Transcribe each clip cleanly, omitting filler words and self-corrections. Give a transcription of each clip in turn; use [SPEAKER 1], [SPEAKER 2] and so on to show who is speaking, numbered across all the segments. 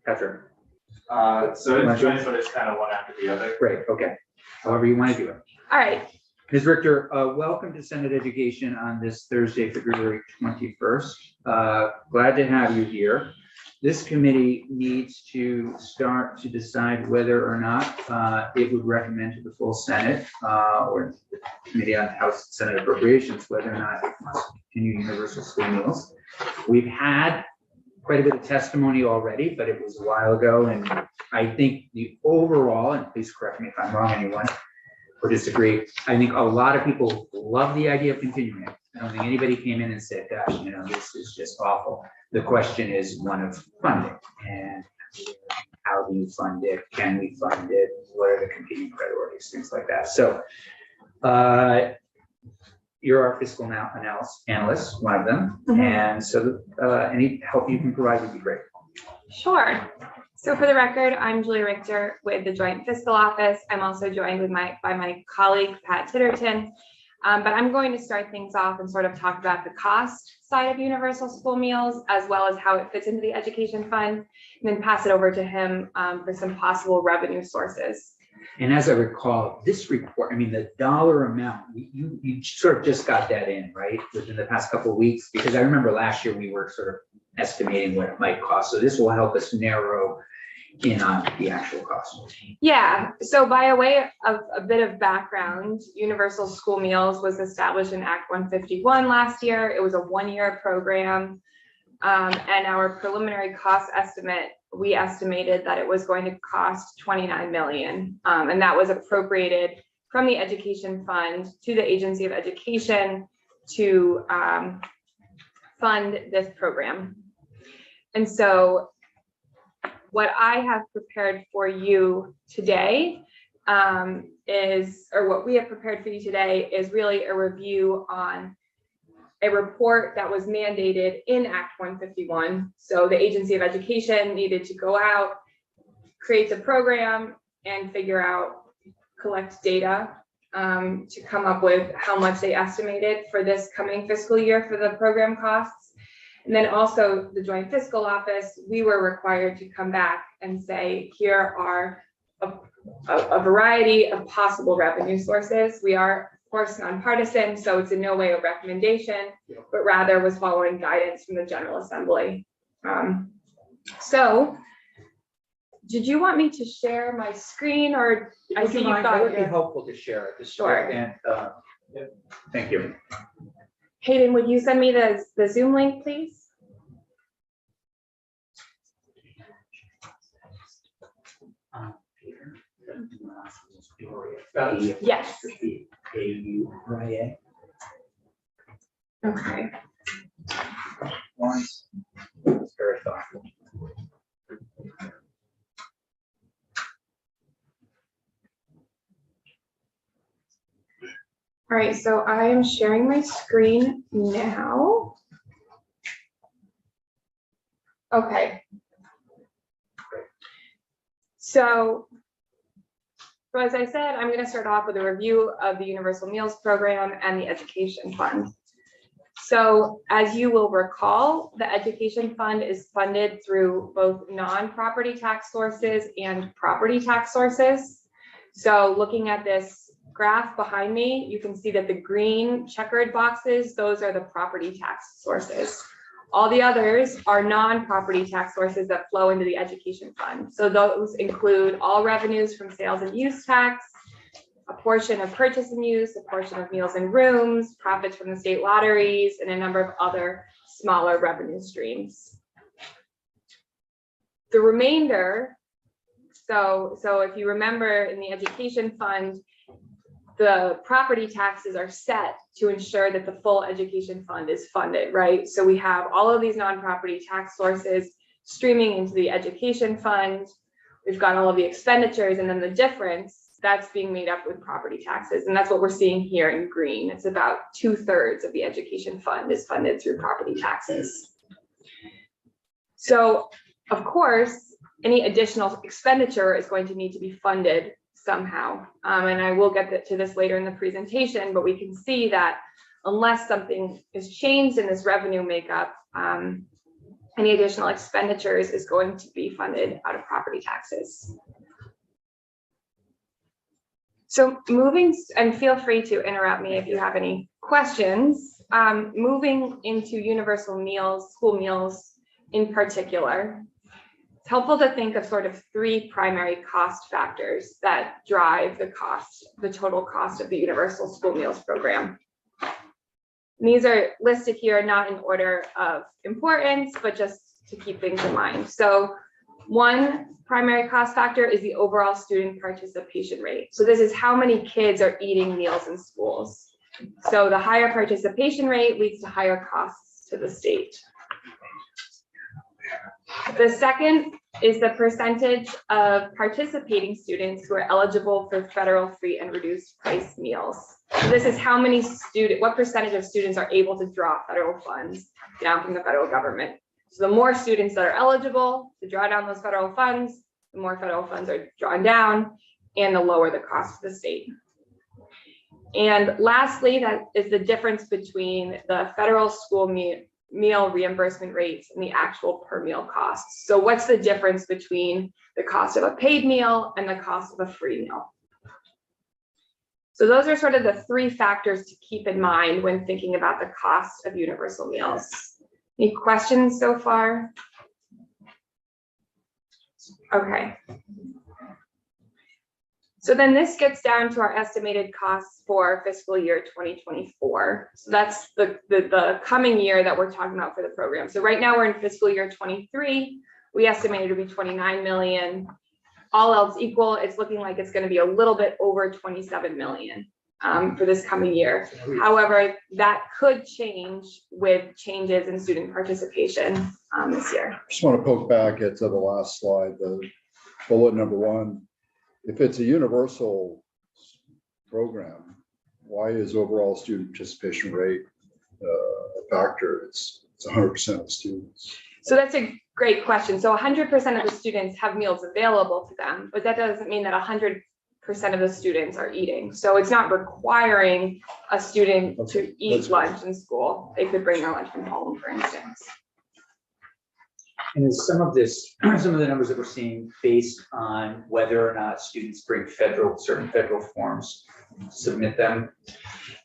[SPEAKER 1] Patrick?
[SPEAKER 2] So it's joint, but it's kind of one after the other.
[SPEAKER 1] Great, okay. However you want to do it.
[SPEAKER 3] All right.
[SPEAKER 1] Ms. Richter, welcome to Senate Education on this Thursday, February 21st. Glad to have you here. This committee needs to start to decide whether or not it would recommend to the full Senate or the Committee on House and Senate Appropriations whether or not it must continue universal school meals. We've had quite a bit of testimony already, but it was a while ago, and I think the overall, and please correct me if I'm wrong, anyone, or disagree, I think a lot of people love the idea of continuing it. I don't think anybody came in and said, gosh, you know, this is just awful. The question is one of funding, and how do you fund it? Can we fund it? What are the competing priorities? Things like that. So you're our fiscal analyst, one of them.
[SPEAKER 3] Mm-hmm.
[SPEAKER 1] And so any help you can provide would be great.
[SPEAKER 3] Sure. So for the record, I'm Julia Richter with the Joint Fiscal Office. I'm also joined by my colleague, Pat Titterton. But I'm going to start things off and sort of talk about the cost side of universal school meals, as well as how it fits into the education fund, and then pass it over to him for some possible revenue sources.
[SPEAKER 1] And as I recall, this report, I mean, the dollar amount, you sort of just got that in, right, within the past couple of weeks? Because I remember last year we were sort of estimating what it might cost. So this will help us narrow in on the actual cost.
[SPEAKER 3] Yeah, so by a way of a bit of background, Universal School Meals was established in Act 151 last year. It was a one-year program, and our preliminary cost estimate, we estimated that it was going to cost $29 million, and that was appropriated from the education fund to the Agency of Education to fund this program. And so what I have prepared for you today what we have prepared for you today is really a review on a report that was mandated in Act 151. So the Agency of Education needed to go out, create the program, and collect data to come up with how much they estimated for this coming fiscal year for the program costs. And then also the Joint Fiscal Office, we were required to come back and say, here are a variety of possible revenue sources. We are, of course, nonpartisan, so it's in no way a recommendation, but rather was following guidance from the General Assembly. So did you want me to share my screen, or I see you've got
[SPEAKER 1] it would be helpful to share it.
[SPEAKER 3] Sure.
[SPEAKER 1] And thank you.
[SPEAKER 3] Hayden, would you send me the Zoom link, please? Yes. Okay.
[SPEAKER 1] Very thoughtful.
[SPEAKER 3] All right, so I am sharing my screen now. Okay. So as I said, I'm going to start off with a review of the Universal Meals Program and the Education Fund. So as you will recall, the Education Fund is funded through both non-property tax sources and property tax sources. So looking at this graph behind me, you can see that the green checkered boxes, those are the property tax sources. All the others are non-property tax sources that flow into the education fund. So those include all revenues from sales and use tax, a portion of purchase and use, a portion of meals and rooms, profits from the state lotteries, and a number of other smaller revenue streams. The remainder, so if you remember in the education fund, the property taxes are set to ensure that the full education fund is funded, right? So we have all of these non-property tax sources streaming into the education fund. We've got all of the expenditures, and then the difference that's being made up with property taxes. And that's what we're seeing here in green. It's about 2/3 of the education fund is funded through property taxes. So of course, any additional expenditure is going to need to be funded somehow. And I will get to this later in the presentation, but we can see that unless something is changed in this revenue makeup, Any additional expenditures is going to be funded out of property taxes. So moving, and feel free to interrupt me if you have any questions. Moving into universal meals, school meals in particular, it's helpful to think of sort of three primary cost factors that drive the cost, the total cost of the universal school meals program. And these are listed here, not in order of importance, but just to keep things in mind. So one primary cost factor is the overall student participation rate. So this is how many kids are eating meals in schools. So the higher participation rate leads to higher costs to the state. The second is the percentage of participating students who are eligible for federal free and reduced price meals. So this is how many what percentage of students are able to draw federal funds down from the federal government. So the more students that are eligible to draw down those federal funds, the more federal funds are drawn down and the lower the cost to the state. And lastly, that is the difference between the federal school meal reimbursement rates and the actual per meal costs. So what's the difference between the cost of a paid meal and the cost of a free meal? So those are sort of the three factors to keep in mind when thinking about the cost of universal meals. Any questions so far? Okay. So then this gets down to our estimated costs for fiscal year 2024. So that's the coming year that we're talking about for the program. So right now we're in fiscal year 23. We estimated to be 29 million. All else equal, it's looking like it's going to be a little bit over 27 million for this coming year. However, that could change with changes in student participation this year.
[SPEAKER 4] Just want to poke back at the last slide, the bullet number 1. If it's a universal program, why is overall student participation rate a factor? It's 100% of students.
[SPEAKER 3] So that's a great question. So 100% of the students have meals available to them, but that doesn't mean that 100% of the students are eating. So it's not requiring a student to eat lunch in school. They could bring their lunch from home, for instance.
[SPEAKER 1] And is some of the numbers that we're seeing based on whether or not students bring certain federal forms, submit them?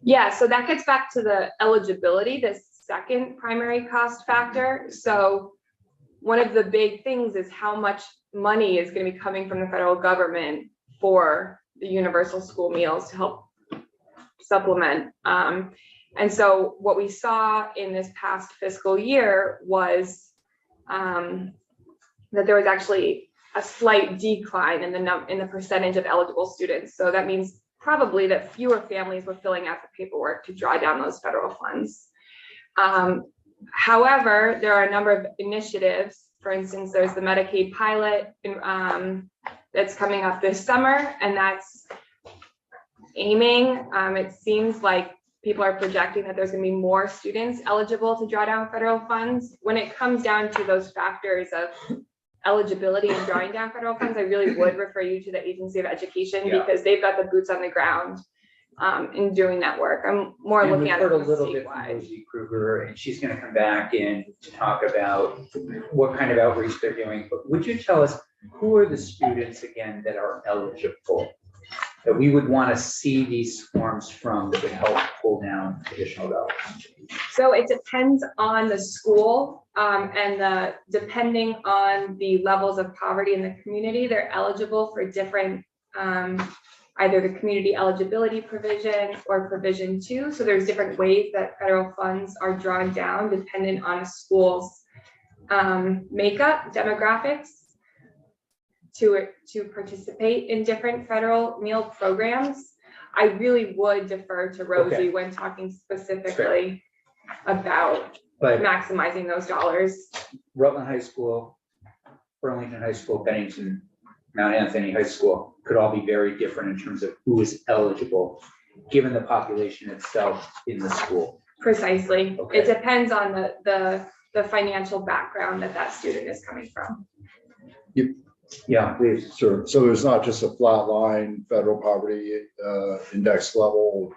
[SPEAKER 3] Yeah, so that gets back to the eligibility, the second primary cost factor. So one of the big things is how much money is going to be coming from the federal government for the universal school meals to help supplement. And so what we saw in this past fiscal year was that there was actually a slight decline in the percentage of eligible students. So that means probably that fewer families were filling out the paperwork to draw down those federal funds. However, there are a number of initiatives. For instance, there's the Medicaid pilot that's coming up this summer, and that's aiming. It seems like people are projecting that there's going to be more students eligible to draw down federal funds. When it comes down to those factors of eligibility and drawing down federal funds, I really would refer you to the Agency of Education because they've got the boots on the ground in doing that work. I'm more looking at it from
[SPEAKER 1] a little bit from Rosie Kruger, and she's going to come back in to talk about what kind of outreach they're doing. But would you tell us who are the students again that are eligible, that we would want to see these forms from that would help pull down additional dollars?
[SPEAKER 3] So it depends on the school and depending on the levels of poverty in the community, they're eligible for different, either the community eligibility provision or provision 2. So there's different ways that federal funds are drawn down dependent on a school's makeup, demographics, to participate in different federal meal programs. I really would defer to Rosie when talking specifically about maximizing those dollars.
[SPEAKER 1] Rutland High School, Burlington High School, Bennington, Mount Anthony High School could all be very different in terms of who is eligible, given the population itself in the school.
[SPEAKER 3] Precisely. It depends on the financial background that student is coming from.
[SPEAKER 1] Yeah, please.
[SPEAKER 4] Sure. So there's not just a flat line federal poverty index level,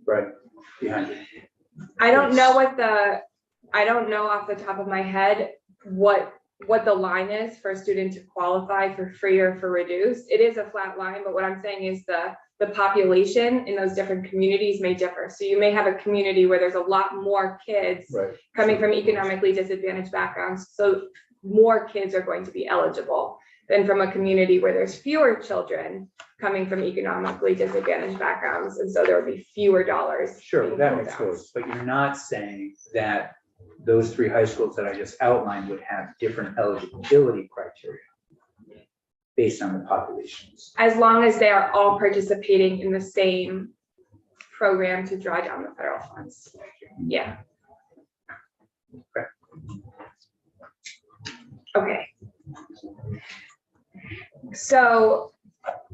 [SPEAKER 1] right behind it.
[SPEAKER 3] I don't know off the top of my head, what the line is for a student to qualify for free or for reduced. It is a flat line, but what I'm saying is the population in those different communities may differ. So you may have a community where there's a lot more kids
[SPEAKER 4] Right.
[SPEAKER 3] coming from economically disadvantaged backgrounds. So more kids are going to be eligible than from a community where there's fewer children coming from economically disadvantaged backgrounds. And so there would be fewer dollars.
[SPEAKER 1] Sure,
[SPEAKER 3] being
[SPEAKER 1] that
[SPEAKER 3] pulled
[SPEAKER 1] makes
[SPEAKER 3] out.
[SPEAKER 1] sense, but you're not saying that those three high schools that I just outlined would have different eligibility criteria based on the populations.
[SPEAKER 3] As long as they are all participating in the same program to draw down the federal funds. Yeah. Okay. So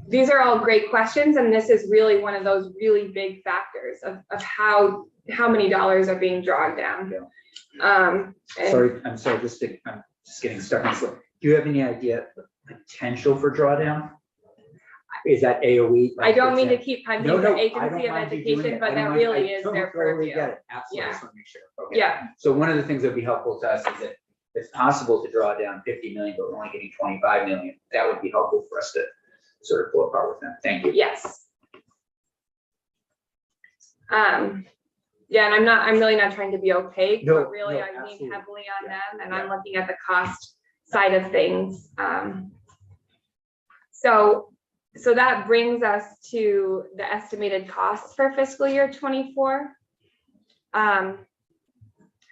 [SPEAKER 3] these are all great questions, and this is really one of those really big factors of how many dollars are being drawn down. And
[SPEAKER 1] Sorry, I'm just getting stuck on this. Do you have any idea the potential for drawdown? Is that AOE?
[SPEAKER 3] I don't mean to keep punching
[SPEAKER 1] No,
[SPEAKER 3] the
[SPEAKER 1] no, I
[SPEAKER 3] agency
[SPEAKER 1] don't
[SPEAKER 3] of
[SPEAKER 1] mind you doing
[SPEAKER 3] education,
[SPEAKER 1] it.
[SPEAKER 3] but
[SPEAKER 1] I
[SPEAKER 3] that
[SPEAKER 1] don't mind.
[SPEAKER 3] really
[SPEAKER 1] I
[SPEAKER 3] is their
[SPEAKER 1] totally
[SPEAKER 3] purview.
[SPEAKER 1] get it. Absolutely, I
[SPEAKER 3] Yeah.
[SPEAKER 1] just want to make sure. Okay.
[SPEAKER 3] Yeah,
[SPEAKER 1] So one of the things that'd be helpful to us is that it's possible to draw down 50 million, but we're only getting 25 million. That would be helpful for us to sort of pull apart with them. Thank you.
[SPEAKER 3] yes. Yeah, and I'm really not trying to be opaque,
[SPEAKER 1] No,
[SPEAKER 3] but really
[SPEAKER 1] no,
[SPEAKER 3] I lean
[SPEAKER 1] absolutely.
[SPEAKER 3] heavily on
[SPEAKER 1] Yeah,
[SPEAKER 3] them, and
[SPEAKER 1] yeah.
[SPEAKER 3] I'm looking at the cost side of things. So that brings us to the estimated costs for fiscal year 24.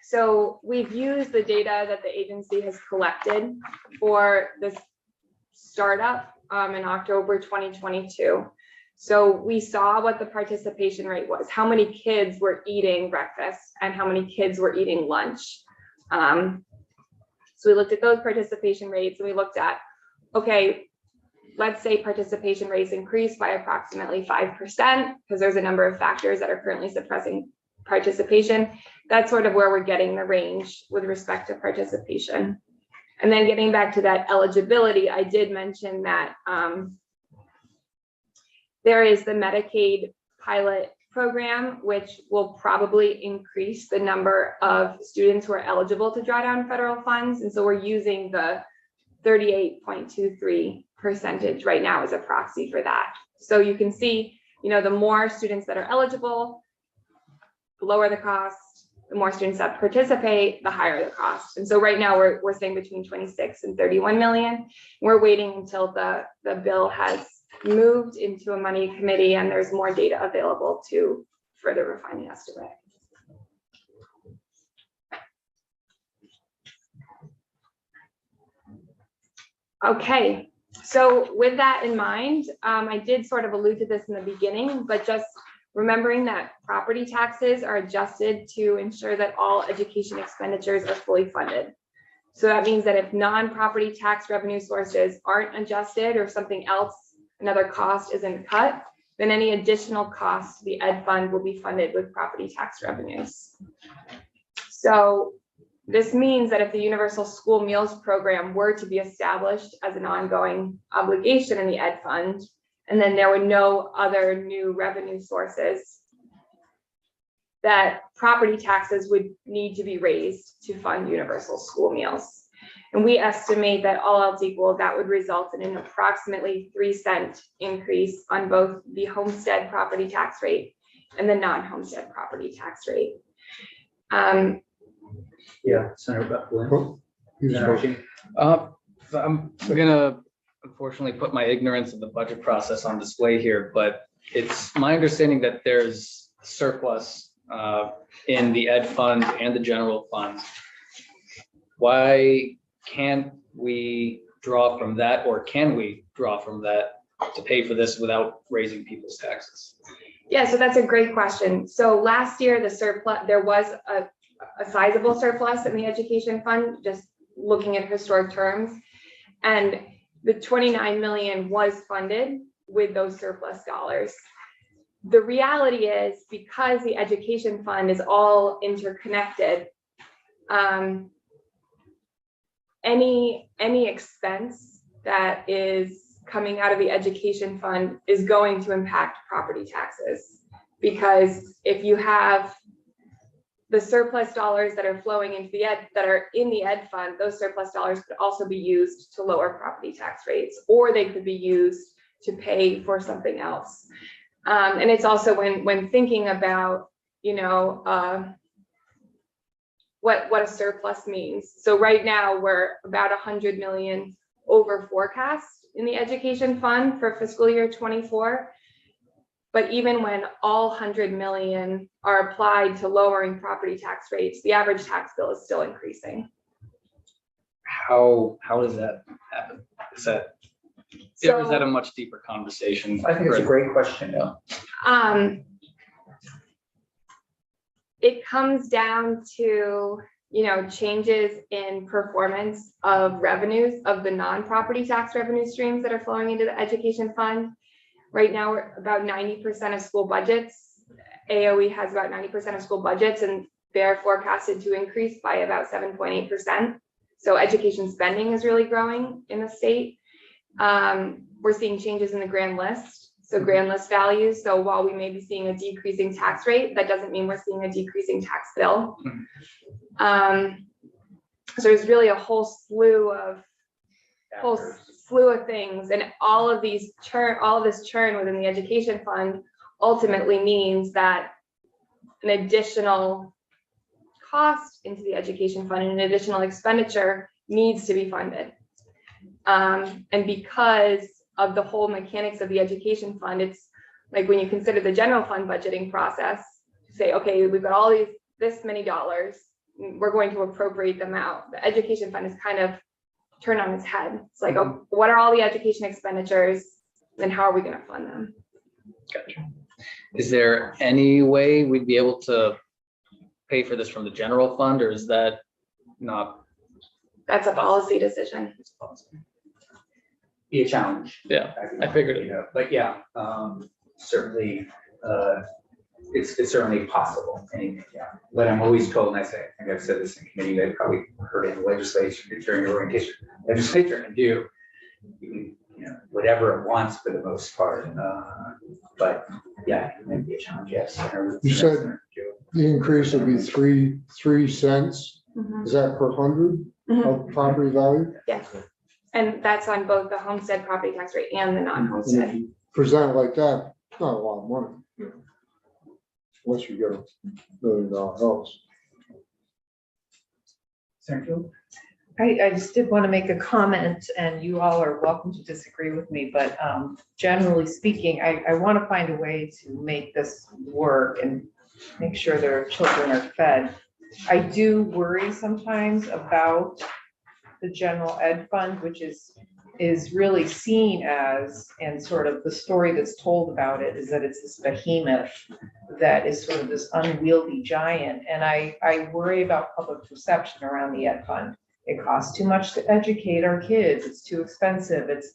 [SPEAKER 3] So we've used the data that the agency has collected for this startup in October 2022. So we saw what the participation rate was, how many kids were eating breakfast and how many kids were eating lunch. So we looked at those participation rates, and we looked at, okay, let's say participation rates increase by approximately 5%, because there's a number of factors that are currently suppressing participation. That's sort of where we're getting the range with respect to participation. And then getting back to that eligibility, I did mention that there is the Medicaid pilot program, which will probably increase the number of students who are eligible to draw down federal funds. And so we're using the 38.23% right now as a proxy for that. So you can see, the more students that are eligible, the lower the cost. The more students that participate, the higher the cost. And so right now we're saying between 26 and 31 million. We're waiting until the bill has moved into a money committee and there's more data available to further refine the estimate. Okay, so with that in mind, I did sort of allude to this in the beginning, but just remembering that property taxes are adjusted to ensure that all education expenditures are fully funded. So that means that if non-property tax revenue sources aren't adjusted or something else, another cost isn't cut, then any additional costs to the ed fund will be funded with property tax revenues. So this means that if the Universal School Meals Program were to be established as an ongoing obligation in the ed fund, and then there were no other new revenue sources, that property taxes would need to be raised to fund universal school meals. And we estimate that all else equal, that would result in an approximately 3-cent increase on both the homestead property tax rate and the non-homestead property tax rate.
[SPEAKER 1] Yeah, Senator Beth Lynn.
[SPEAKER 5] I'm gonna unfortunately put my ignorance of the budget process on display here, but it's my understanding that there's surplus in the ed fund and the general fund. Why can't we draw from that, or can we draw from that to pay for this without raising people's taxes?
[SPEAKER 3] Yeah, so that's a great question. So last year, the surplus, there was a sizable surplus in the education fund, just looking at historic terms. And the 29 million was funded with those surplus dollars. The reality is, because the education fund is all interconnected, any expense that is coming out of the education fund is going to impact property taxes. Because if you have the surplus dollars that are flowing into that are in the ed fund, those surplus dollars could also be used to lower property tax rates, or they could be used to pay for something else. And it's also when thinking about, what a surplus means. So right now we're about 100 million over forecast in the education fund for fiscal year 24. But even when all 100 million are applied to lowering property tax rates, the average tax bill is still increasing.
[SPEAKER 5] How does that happen? Is that a much deeper conversation?
[SPEAKER 1] I think it's a great question.
[SPEAKER 3] It comes down to, changes in performance of revenues of the non-property tax revenue streams that are flowing into the education fund. Right now, we're about 90% of school budgets. AOE has about 90% of school budgets, and they're forecasted to increase by about 7.8%. So education spending is really growing in the state. We're seeing changes in the grand list. So grand list values. So while we may be seeing a decreasing tax rate, that doesn't mean we're seeing a decreasing tax bill. So there's really a whole slew of things, and all of this churn within the education fund ultimately means that an additional cost into the education fund and an additional expenditure needs to be funded. And because of the whole mechanics of the education fund, it's like when you consider the general fund budgeting process, say, okay, we've got this many dollars, we're going to appropriate them out. The education fund is kind of turned on its head. It's like, oh, what are all the education expenditures, and how are we going to fund them?
[SPEAKER 5] Gotcha. Is there any way we'd be able to pay for this from the general fund, or is that not?
[SPEAKER 3] That's a policy decision.
[SPEAKER 1] Be a challenge.
[SPEAKER 5] Yeah, I figured it.
[SPEAKER 1] But yeah, certainly, it's certainly possible. And yeah, what I'm always told, and I think I've said this in committee, I've probably heard in the legislature during orientation, legislature can do, whatever it wants for the most part. But yeah, it may be a challenge. Yes.
[SPEAKER 6] You said the increase would be 3 cents.
[SPEAKER 3] Mm-hmm.
[SPEAKER 6] Is that per 100 of property value?
[SPEAKER 3] Yes. And that's on both the homestead property tax rate and the non-homestead.
[SPEAKER 6] Presented like that, not a lot of money. Unless you get $1 million house.
[SPEAKER 7] I just did want to make a comment, and you all are welcome to disagree with me, but generally speaking, I want to find a way to make this work and make sure their children are fed. I do worry sometimes about the general ed fund, which is really seen as, and sort of the story that's told about it is that it's this behemoth that is sort of this unwieldy giant. And I worry about public perception around the ed fund. It costs too much to educate our kids. It's too expensive. It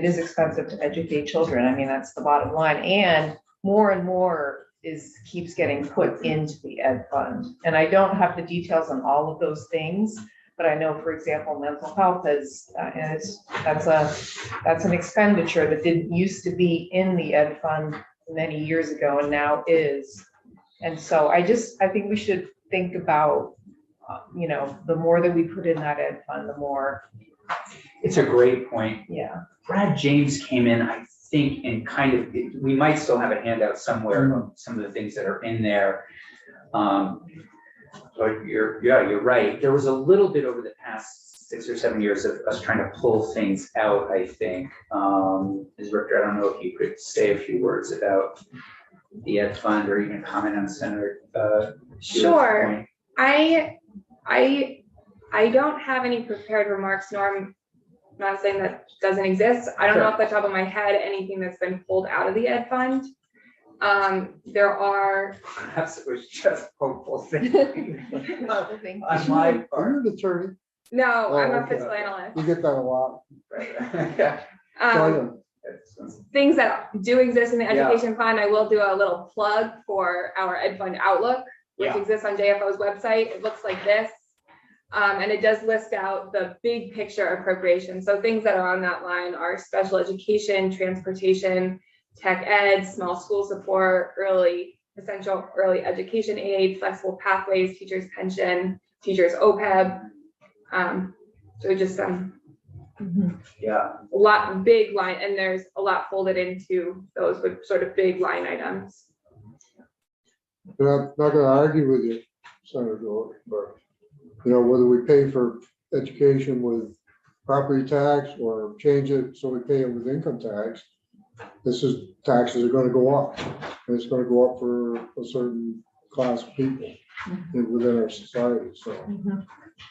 [SPEAKER 7] is expensive to educate children. I mean, that's the bottom line. And more keeps getting put into the ed fund. And I don't have the details on all of those things, but I know, for example, mental health that's an expenditure that didn't used to be in the ed fund many years ago and now is. And so I think we should think about, the more that we put in that ed fund, the more.
[SPEAKER 1] It's a great point.
[SPEAKER 7] Yeah.
[SPEAKER 1] Brad James came in, I think, and we might still have a handout somewhere of some of the things that are in there. But you're right. There was a little bit over the past 6 or 7 years of us trying to pull things out, I think. Ms. Richter, I don't know if you could say a few words about the ed fund or even comment on Senator.
[SPEAKER 3] Sure. I don't have any prepared remarks, nor I'm not saying that doesn't exist. I don't know off the top of my head anything that's been pulled out of the ed fund. There are.
[SPEAKER 1] Perhaps it was just hopeful thing.
[SPEAKER 7] Thank
[SPEAKER 1] On my part.
[SPEAKER 6] Are you an attorney?
[SPEAKER 3] No, I'm a
[SPEAKER 6] okay.
[SPEAKER 3] fiscal analyst.
[SPEAKER 6] You get that a lot.
[SPEAKER 1] Yeah.
[SPEAKER 3] Things that do exist in the education fund, I will do a little plug for our ed fund outlook, which exists on JFO's website. It looks like this. And it does list out the big picture appropriation. So things that are on that line are special education, transportation, tech ed, small school support, early essential early education aid, flexible pathways, teachers pension, teachers OPEB. So just some
[SPEAKER 1] Yeah,
[SPEAKER 3] a lot big line, and there's a lot folded into those with sort of big line items.
[SPEAKER 6] And I'm not gonna argue with you, Senator Dorr, but, you know, whether we pay for education with property tax or change it so we pay it with income tax, taxes are gonna go up. And it's gonna go up for a certain class of people within our society, so.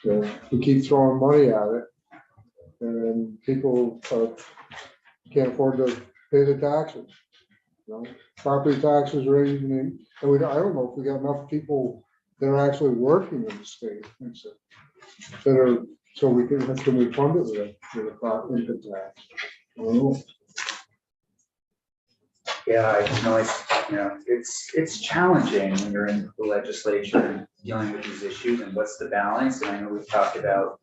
[SPEAKER 6] You know, we keep throwing money at it, and people can't afford to pay the taxes. You know, property taxes are even, and I don't know if we got enough people that are actually working in the state. That are, so we can we fund it with a property income tax? I don't know.
[SPEAKER 1] yeah, I know it's challenging when you're in the legislature and dealing with these issues and what's the balance, and I know we've talked about,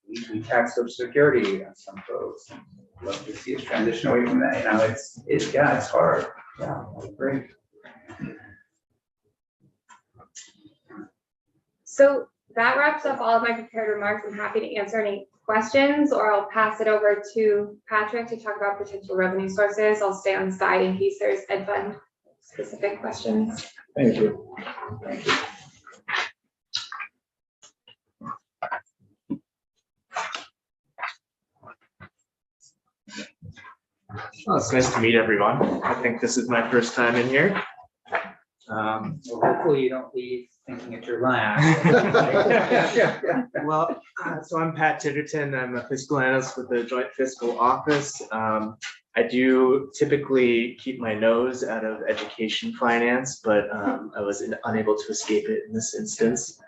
[SPEAKER 1] we tax Social Security on some folks, and love to see us transition away from that, it's hard, yeah, great.
[SPEAKER 3] So that wraps up all of my prepared remarks. I'm happy to answer any questions, or I'll pass it over to Patrick to talk about potential revenue sources. I'll stay on the side in case there's ed fund specific questions.
[SPEAKER 6] Thank you.
[SPEAKER 1] Thank you.
[SPEAKER 2] Well, it's nice to meet everyone. I think this is my first time in here.
[SPEAKER 1] Well, hopefully you don't leave thinking it's your last.
[SPEAKER 2] Well, so I'm Pat Titterton. I'm a fiscal analyst with the Joint Fiscal Office. I do typically keep my nose out of education finance, but I was unable to escape it in this instance.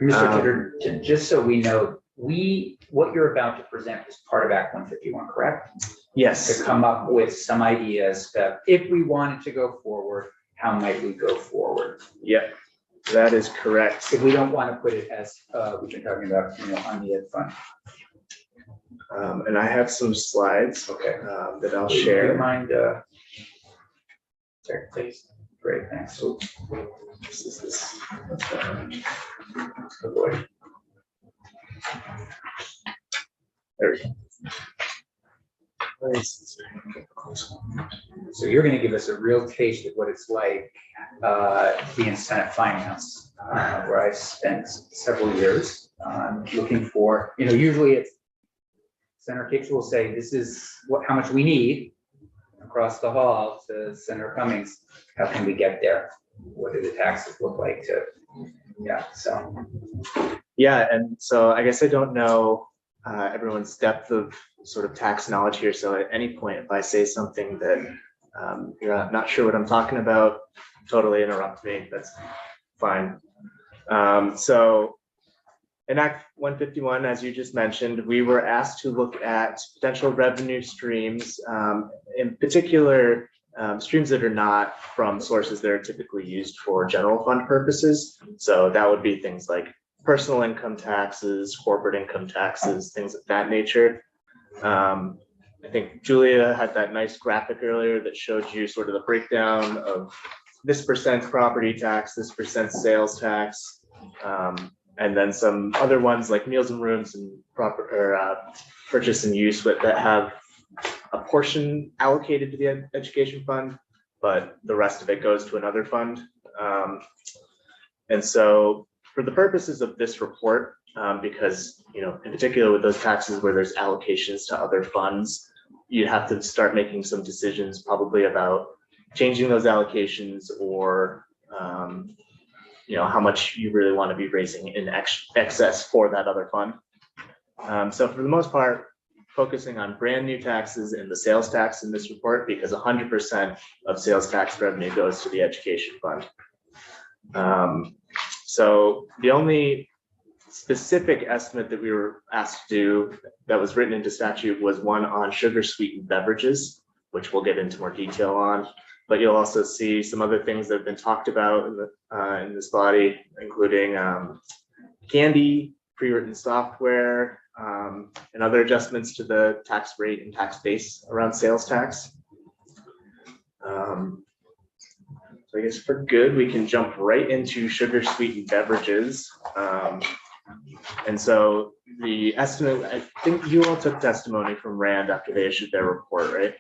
[SPEAKER 1] Mr. Titter, just so we know, what you're about to present is part of Act 151, correct? To
[SPEAKER 2] Yes.
[SPEAKER 1] come up with some ideas that if we wanted to go forward, how might we go forward?
[SPEAKER 2] Yep, that is correct.
[SPEAKER 1] If we don't want to put it as, we've been talking about, on the ed fund.
[SPEAKER 2] And I have some slides
[SPEAKER 1] Okay.
[SPEAKER 2] that I'll
[SPEAKER 1] Do you
[SPEAKER 2] share.
[SPEAKER 1] mind, sorry, please. Great, thanks. So,
[SPEAKER 2] This is this.
[SPEAKER 1] oh boy. There we go. So you're going to give us a real taste of what it's like to be in Senate Finance, where I spent several years looking for, usually it's Senator Hicks will say, this is how much we need across the hall to Senator Cummings. How can we get there? What do the taxes look like
[SPEAKER 2] Yeah, and so I guess I don't know everyone's depth of sort of tax knowledge here. So at any point, if I say something that you're not sure what I'm talking about, totally interrupt me. That's fine. So in Act 151, as you just mentioned, we were asked to look at potential revenue streams, in particular, streams that are not from sources that are typically used for general fund purposes. So that would be things like personal income taxes, corporate income taxes, things of that nature. I think Julia had that nice graphic earlier that showed you sort of the breakdown of this percent property tax, this percent sales tax, and then some other ones like meals and rooms and purchase and use that have a portion allocated to the education fund, but the rest of it goes to another fund. And so for the purposes of this report, because, in particular with those taxes where there's allocations to other funds, you'd have to start making some decisions probably about changing those allocations or, how much you really want to be raising in excess for that other fund. So for the most part, focusing on brand new taxes and the sales tax in this report, because 100% of sales tax revenue goes to the education fund. So the only specific estimate that we were asked to do that was written into statute was one on sugar-sweetened beverages, which we'll get into more detail on. But you'll also see some other things that have been talked about in this body, including candy, pre-written software, and other adjustments to the tax rate and tax base around sales tax. So I guess for good, we can jump right into sugar sweetened beverages. And so the estimate, I think you all took testimony from Rand after they issued their report, right?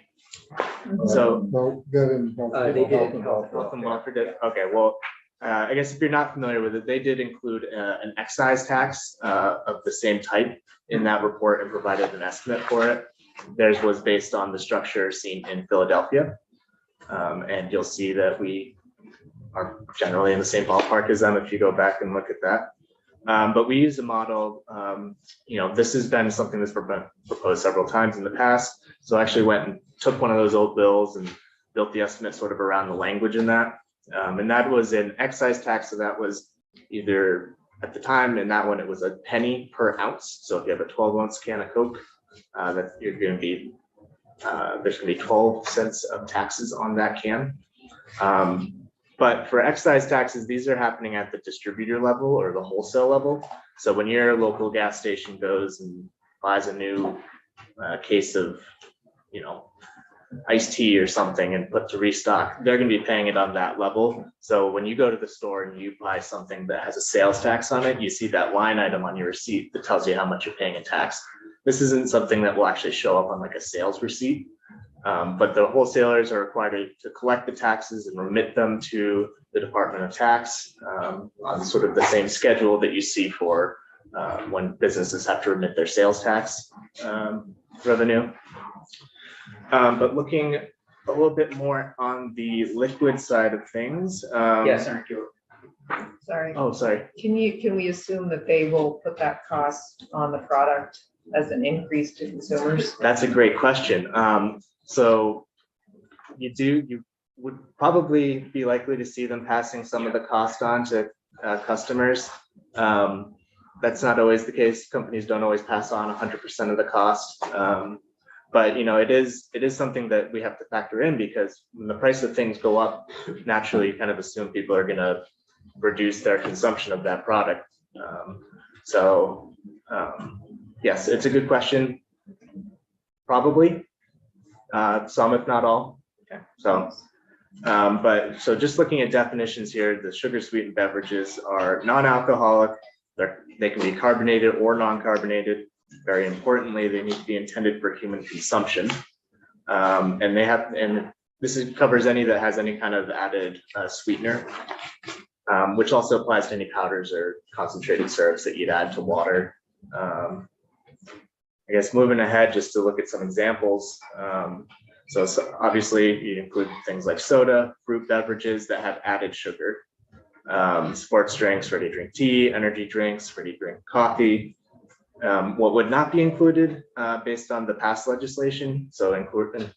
[SPEAKER 2] So
[SPEAKER 6] No, get in.
[SPEAKER 1] They did in health.
[SPEAKER 2] Health and welfare did, okay, well, I guess if you're not familiar with it, they did include an excise tax of the same type in that report and provided an estimate for it. Theirs was based on the structure seen in Philadelphia. And you'll see that we are generally in the same ballpark as them if you go back and look at that. But we use a model, this has been something that's been proposed several times in the past. So I actually went and took one of those old bills and built the estimate sort of around the language in that. And that was an excise tax. So that was either at the time in that one, it was a penny per ounce. So if you have a 12-ounce can of Coke, that you're going to be, there's going to be 12 cents of taxes on that can. But for excise taxes, these are happening at the distributor level or the wholesale level. So when your local gas station goes and buys a new case of, iced tea or something and put to restock, they're going to be paying it on that level. So when you go to the store and you buy something that has a sales tax on it, you see that line item on your receipt that tells you how much you're paying in tax. This isn't something that will actually show up on like a sales receipt. But the wholesalers are required to collect the taxes and remit them to the Department of Tax on sort of the same schedule that you see for when businesses have to remit their sales tax revenue. But looking a little bit more on the liquid side of things.
[SPEAKER 1] Yes, aren't you?
[SPEAKER 7] Sorry.
[SPEAKER 2] Oh, sorry.
[SPEAKER 7] Can we assume that they will put that cost on the product as an increase to consumers?
[SPEAKER 2] That's a great question. So you would probably be likely to see them passing some of the cost on to customers. That's not always the case. Companies don't always pass on 100% of the cost. But it is something that we have to factor in, because when the price of things go up, naturally you kind of assume people are going to reduce their consumption of that product. Yes, it's a good question. Probably some, if not all. Okay. So just looking at definitions here, the sugar sweetened beverages are non-alcoholic. They can be carbonated or non-carbonated. Very importantly, they need to be intended for human consumption. And this covers any that has any kind of added sweetener, which also applies to any powders or concentrated syrups that you'd add to water. I guess moving ahead, just to look at some examples. So obviously you include things like soda, fruit beverages that have added sugar, sports drinks, ready to drink tea, energy drinks, ready to drink coffee. What would not be included based on the past legislation, so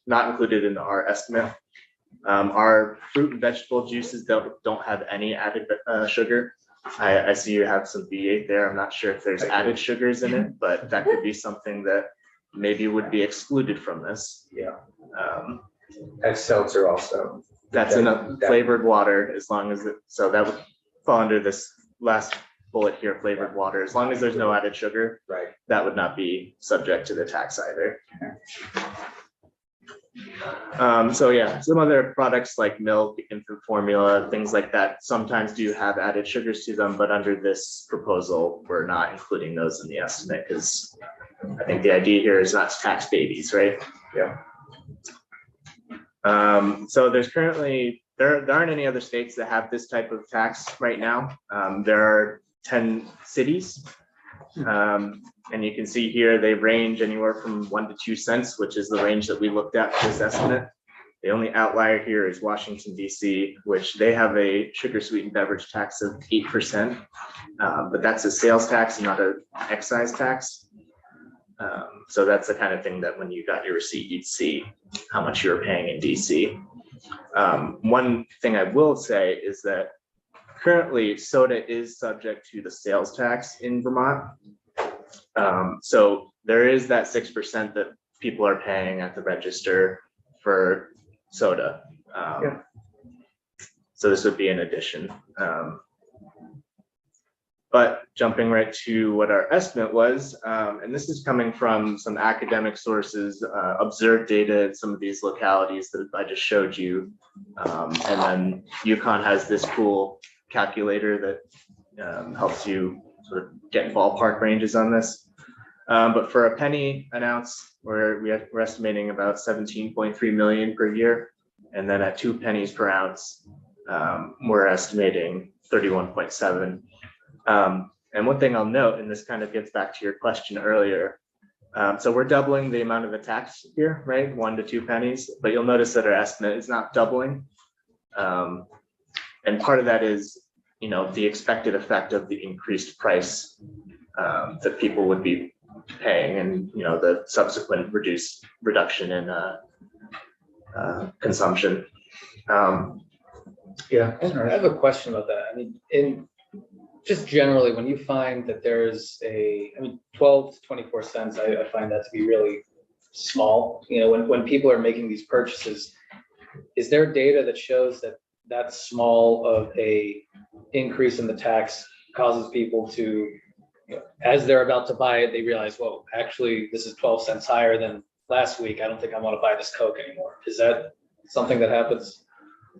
[SPEAKER 2] not included in our estimate, are fruit and vegetable juices that don't have any added sugar. I see you have some V8 there. I'm not sure if there's added sugars in it, but that could be something that maybe would be excluded from this.
[SPEAKER 1] Yeah. As seltzer also.
[SPEAKER 2] That's in a flavored water, as long as so that would fall under this last bullet here, flavored water. As long as there's no added sugar,
[SPEAKER 1] Right.
[SPEAKER 2] that would not be subject to the tax either. So yeah, some other products like milk, infant formula, things like that sometimes do have added sugars to them, but under this proposal, we're not including those in the estimate, because I think the idea here is not to tax babies, right?
[SPEAKER 1] Yeah.
[SPEAKER 2] So there's currently, there aren't any other states that have this type of tax right now. There are 10 cities. And you can see here, they range anywhere from 1 to 2 cents, which is the range that we looked at for this estimate. The only outlier here is Washington, D.C., which they have a sugar sweetened beverage tax of 8%. But that's a sales tax and not an excise tax. So that's the kind of thing that when you got your receipt, you'd see how much you were paying in DC. One thing I will say is that currently soda is subject to the sales tax in Vermont. So there is that 6% that people are paying at the register for soda. So this would be an addition. But jumping right to what our estimate was, and this is coming from some academic sources, observed data in some of these localities that I just showed you. And then UConn has this cool calculator that helps you sort of get ballpark ranges on this. But for a penny an ounce, we're estimating about 17.3 million per year. And then at 2 pennies per ounce, we're estimating 31.7. And one thing I'll note, and this kind of gets back to your question earlier. So we're doubling the amount of the tax here, right? 1 to 2 pennies, but you'll notice that our estimate is not doubling. And part of that is, the expected effect of the increased price that people would be paying, and the subsequent reduction in consumption.
[SPEAKER 5] Yeah, I have a question about that. I mean, just generally, when you find that there's 12 to 24 cents, I find that to be really small. When people are making these purchases, is there data that shows that small of a increase in the tax causes people to, as they're about to buy it, they realize, well, actually, this is 12 cents higher than last week. I don't think I want to buy this Coke anymore. Is that something that happens?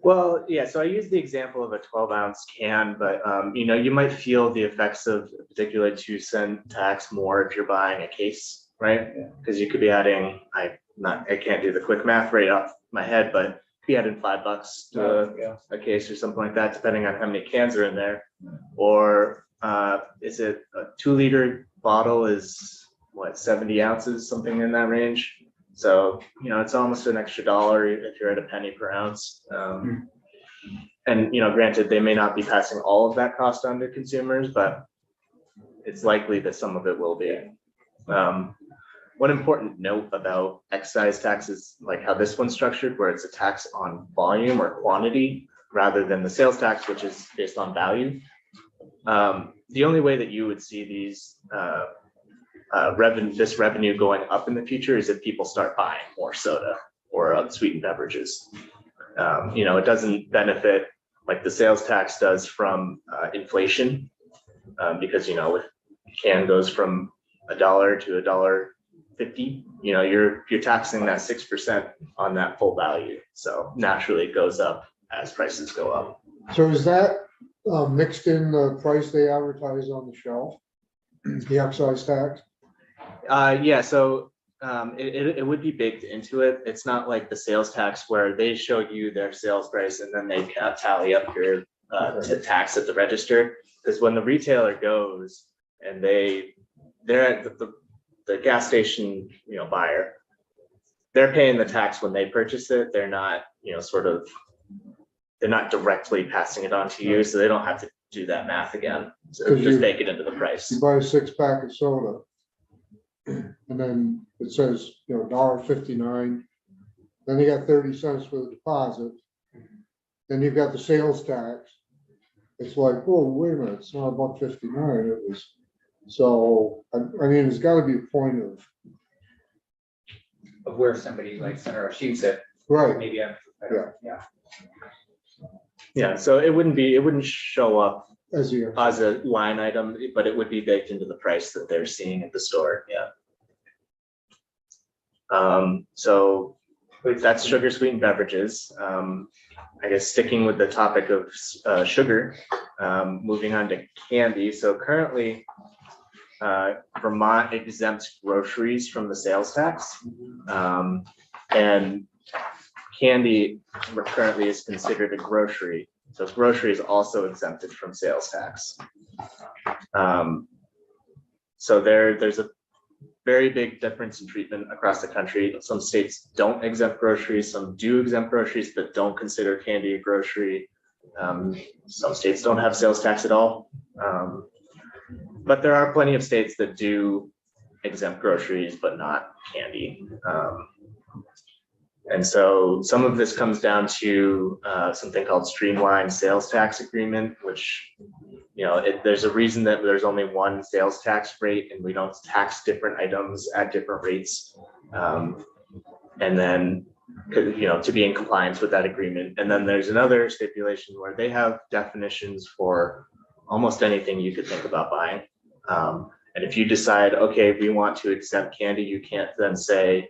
[SPEAKER 2] Well, yeah, so I use the example of a 12-ounce can, but you might feel the effects of a particular 2-cent tax more if you're buying a case, right? Because you could be adding, I can't do the quick math right off my head, but be adding $5 to a case or something like that, depending on how many cans are in there. Or is it a 2-liter bottle is what, 70 ounces, something in that range? So, it's almost an extra $1 if you're at a penny per ounce. And, granted, they may not be passing all of that cost on to consumers, but it's likely that some of it will be. One important note about excise taxes, like how this one's structured, where it's a tax on volume or quantity rather than the sales tax, which is based on value. The only way that you would see these this revenue going up in the future is if people start buying more soda or sweetened beverages. It doesn't benefit like the sales tax does from inflation, because if can goes from $1 to $1.50, you're taxing that 6% on that full value. So naturally it goes up as prices go up.
[SPEAKER 6] So is that mixed in the price they advertise on the shelf, the excise tax?
[SPEAKER 2] Yeah, so it would be baked into it. It's not like the sales tax where they show you their sales price and then they tally up your tax at the register. Because when the retailer goes and they're at the gas station, buyer, they're paying the tax when they purchase it. They're not, they're not directly passing it on to you, so they don't have to do that math again. So just bake it into the price.
[SPEAKER 6] You buy a 6-pack of soda, and then it says, $1.59. Then you got 30 cents for the deposit. Then you've got the sales tax. It's like, oh, wait a minute, it's not $1.59. It was. So I mean, there's got to be a point
[SPEAKER 1] Of where somebody like Senator Sheets said,
[SPEAKER 6] right.
[SPEAKER 1] maybe I'm.
[SPEAKER 2] Yeah, so it wouldn't show up
[SPEAKER 6] As
[SPEAKER 2] a line item, but it would be baked into the price that they're seeing at the store. Yeah. So that's sugar sweetened beverages. I guess sticking with the topic of sugar, moving on to candy. So currently, Vermont exempts groceries from the sales tax, and candy currently is considered a grocery. So grocery is also exempted from sales tax. So there's a very big difference in treatment across the country. Some states don't exempt groceries, some do exempt groceries, but don't consider candy a grocery. Some states don't have sales tax at all. But there are plenty of states that do exempt groceries, but not candy. And so some of this comes down to something called streamlined sales tax agreement, which, there's a reason that there's only one sales tax rate and we don't tax different items at different rates. And then, to be in compliance with that agreement. And then there's another stipulation where they have definitions for almost anything you could think about buying. And if you decide, okay, we want to exempt candy, you can't then say,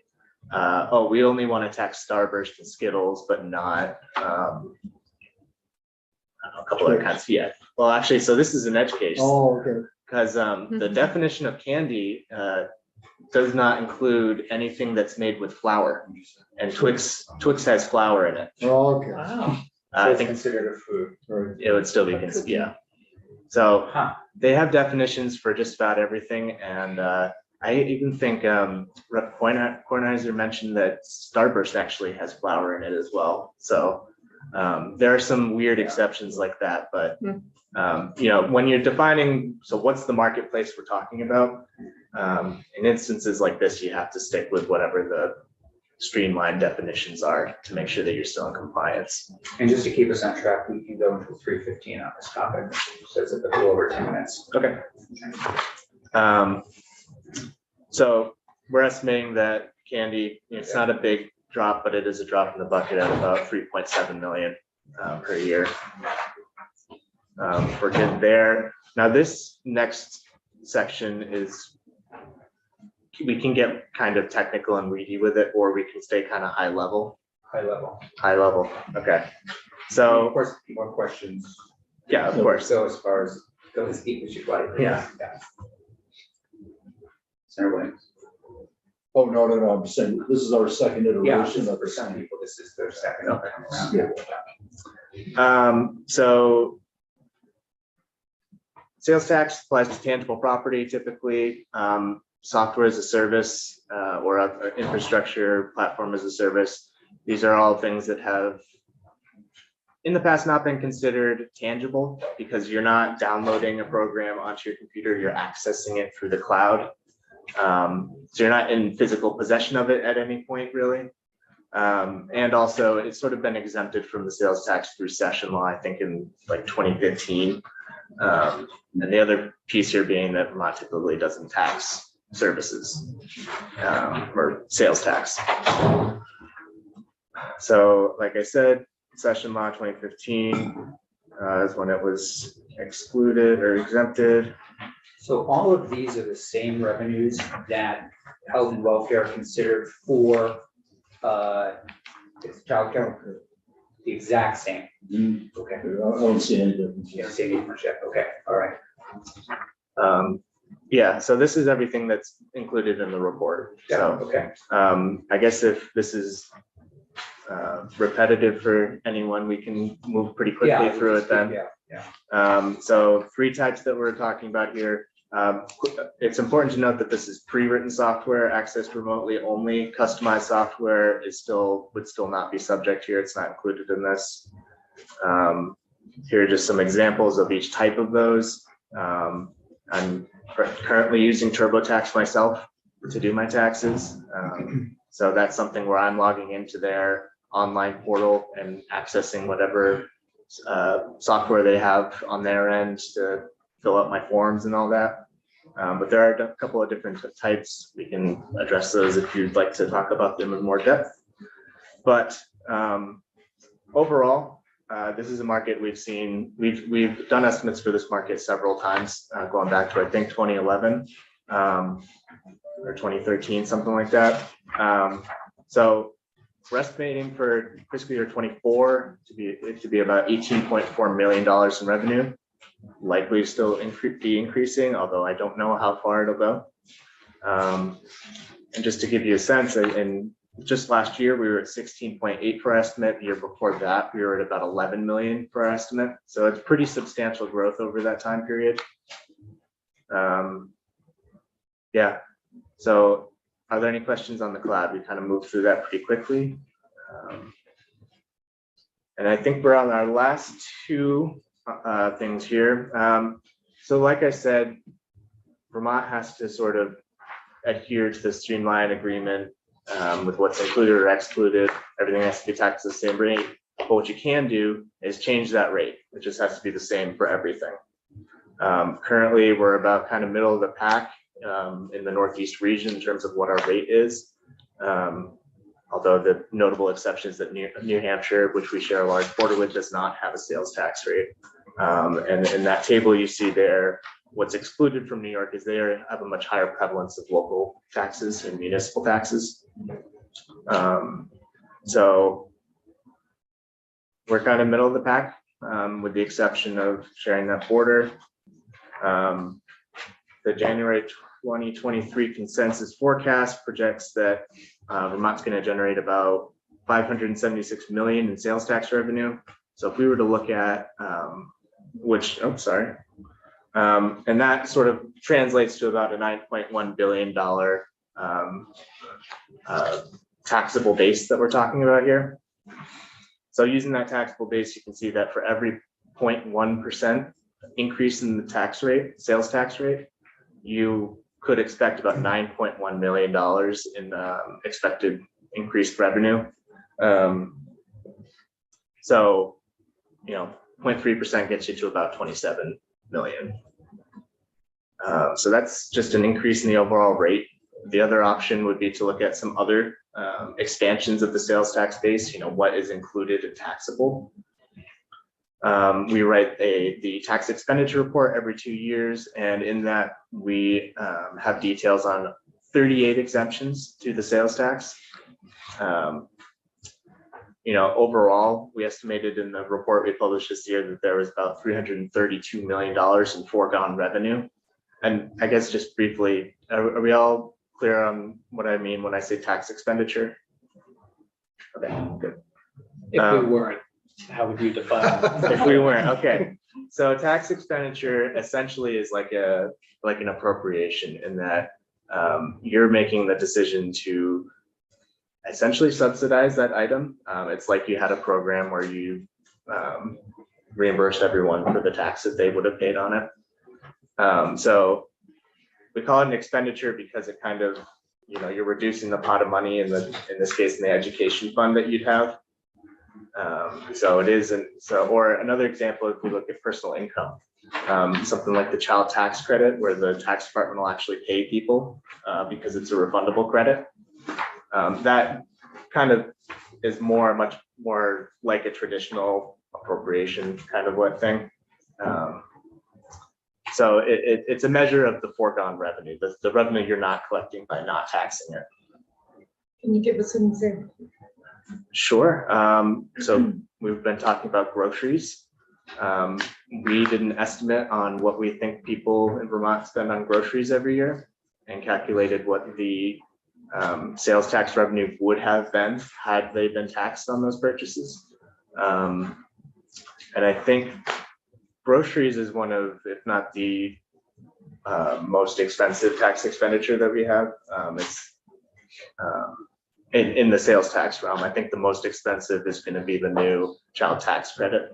[SPEAKER 2] oh, we only want to tax Starburst and Skittles, but not I don't know, a couple other kinds. Yeah. Well, actually, so this is an edge case
[SPEAKER 6] Oh, okay.
[SPEAKER 2] because the definition of candy does not include anything that's made with flour, and Twix has flour in it.
[SPEAKER 6] Oh, okay.
[SPEAKER 7] Wow.
[SPEAKER 1] So
[SPEAKER 2] I
[SPEAKER 1] it's
[SPEAKER 2] think
[SPEAKER 1] considered a food.
[SPEAKER 6] Right.
[SPEAKER 2] it would still be considered, yeah. So
[SPEAKER 1] Huh.
[SPEAKER 2] they have definitions for just about everything, and I even think Rep. Kornheiser mentioned that Starburst actually has flour in it as well. So there are some weird exceptions like that, but you know, when you're defining, so what's the marketplace we're talking about? In instances like this, you have to stick with whatever the streamlined definitions are to make sure that you're still in compliance.
[SPEAKER 1] And just to keep us on track, we can go until 3:15 on this topic, so it's a little over 10 minutes.
[SPEAKER 2] Okay. So we're estimating that candy, it's not a big drop, but it is a drop in the bucket at about 3.7 million per year. We're good there. Now this next section is, we can get kind of technical and weedy with it, or we can stay kind of high level.
[SPEAKER 1] High level.
[SPEAKER 2] High level, okay.
[SPEAKER 1] Of
[SPEAKER 2] So,
[SPEAKER 1] course, more questions.
[SPEAKER 2] yeah, of course.
[SPEAKER 1] So as far as go as deep as you'd like.
[SPEAKER 2] Yeah.
[SPEAKER 1] Senator Williams.
[SPEAKER 4] Oh, no, I'm saying, this is our second
[SPEAKER 1] Yeah,
[SPEAKER 4] iteration of
[SPEAKER 1] for
[SPEAKER 4] the
[SPEAKER 1] some
[SPEAKER 4] same.
[SPEAKER 1] people, this is their second.
[SPEAKER 2] Okay.
[SPEAKER 1] round.
[SPEAKER 2] So sales tax applies to tangible property typically, software as a service, or infrastructure platform as a service. These are all things that have in the past not been considered tangible because you're not downloading a program onto your computer, you're accessing it through the cloud. So you're not in physical possession of it at any point really. And also it's sort of been exempted from the sales tax through session law, I think in like 2015. And the other piece here being that Vermont typically doesn't tax services or sales tax. So like I said, session law 2015 is when it was excluded or exempted.
[SPEAKER 1] So all of these are the same revenues that health and welfare are considered for childcare. The exact same. Okay.
[SPEAKER 4] I don't see any difference.
[SPEAKER 1] You don't see any difference yet. Okay, all right.
[SPEAKER 2] Yeah, so this is everything that's included in the report.
[SPEAKER 1] Yeah,
[SPEAKER 2] So
[SPEAKER 1] okay.
[SPEAKER 2] I guess if this is repetitive for anyone, we can move pretty quickly through it then.
[SPEAKER 1] Yeah.
[SPEAKER 2] So 3 types that we're talking about here. It's important to note that this is pre-written software, accessed remotely only. Customized software would still not be subject here. It's not included in this. Here are just some examples of each type of those. I'm currently using TurboTax myself to do my taxes. So that's something where I'm logging into their online portal and accessing whatever software they have on their end to fill out my forms and all that. But there are a couple of different types. We can address those if you'd like to talk about them in more depth. But overall, this is a market we've seen. We've done estimates for this market several times, going back to I think 2011 or 2013, something like that. So we're estimating for fiscal year 24 to be about $18.4 million in revenue. Likely still be increasing, although I don't know how far it'll go. And just to give you a sense, in just last year, we were at 16.8 per estimate. The year before that, we were at about 11 million per estimate. So it's pretty substantial growth over that time period. Yeah. So are there any questions on the cloud? We kind of moved through that pretty quickly. And I think we're on our last 2 things here. So like I said, Vermont has to sort of adhere to the streamlined agreement with what's included or excluded. Everything has to be taxed at the same rate. But what you can do is change that rate. It just has to be the same for everything. Currently, we're about kind of middle of the pack in the Northeast region in terms of what our rate is. Although the notable exception is that New Hampshire, which we share a large border with, does not have a sales tax rate. And in that table you see there, what's excluded from New York is they have a much higher prevalence of local taxes and municipal taxes. So we're kind of middle of the pack, with the exception of sharing that border. The January 2023 consensus forecast projects that Vermont's going to generate about 576 million in sales tax revenue. So if we were to look at and that sort of translates to about a $9.1 billion taxable base that we're talking about here. So using that taxable base, you can see that for every 0.1% increase in the tax rate, sales tax rate, you could expect about $9.1 million in expected increased revenue. So, 0.3% gets you to about 27 million. So that's just an increase in the overall rate. The other option would be to look at some other expansions of the sales tax base, what is included and taxable. We write the tax expenditure report every 2 years, and in that we have details on 38 exemptions to the sales tax. Overall, we estimated in the report we published this year that there was about $332 million in foregone revenue. And I guess just briefly, are we all clear on what I mean when I say tax expenditure? Okay, good.
[SPEAKER 5] If we weren't, how would you define?
[SPEAKER 2] If we weren't, okay. So tax expenditure essentially is like an appropriation in that you're making the decision to essentially subsidize that item. It's like you had a program where you reimbursed everyone for the tax that they would have paid on it. So we call it an expenditure because it kind of, you're reducing the pot of money in this case in the education fund that you'd have. So it isn't or another example, if we look at personal income, something like the child tax credit, where the tax department will actually pay people because it's a refundable credit. That kind of is much more like a traditional appropriation kind of what thing. So it's a measure of the foregone revenue, the revenue you're not collecting by not taxing it.
[SPEAKER 7] Can you give us an example?
[SPEAKER 2] Sure. So we've been talking about groceries. We did an estimate on what we think people in Vermont spend on groceries every year and calculated what the sales tax revenue would have been had they been taxed on those purchases. And I think groceries is one of, if not the most expensive tax expenditure that we have. It's in the sales tax realm. I think the most expensive is going to be the new child tax credit.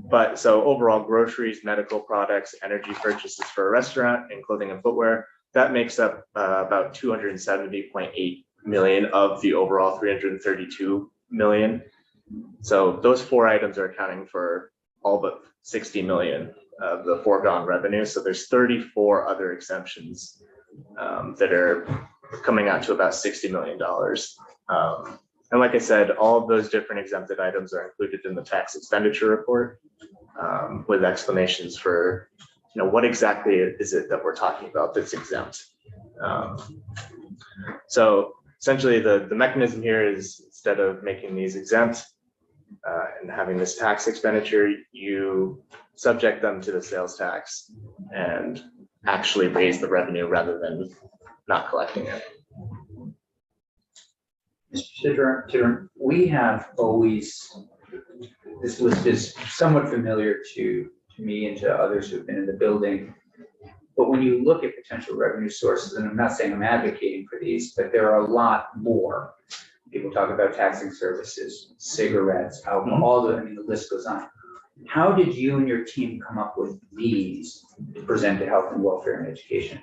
[SPEAKER 2] But so overall, groceries, medical products, energy purchases for a restaurant, and clothing and footwear, that makes up about 270.8 million of the overall 332 million. So those four items are accounting for all but 60 million of the foregone revenue. So there's 34 other exemptions that are coming out to about $60 million. And like I said, all of those different exempted items are included in the tax expenditure report with explanations for, what exactly is it that we're talking about that's exempt. So essentially the mechanism here is, instead of making these exempt and having this tax expenditure, you subject them to the sales tax and actually raise the revenue rather than not collecting it.
[SPEAKER 1] Mr. Tittering, we have always, this list is somewhat familiar to me and to others who've been in the building. But when you look at potential revenue sources, and I'm not saying I'm advocating for these, but there are a lot more. People talk about taxing services, cigarettes, alcohol, the list goes on. How did you and your team come up with these to present to health and welfare and education?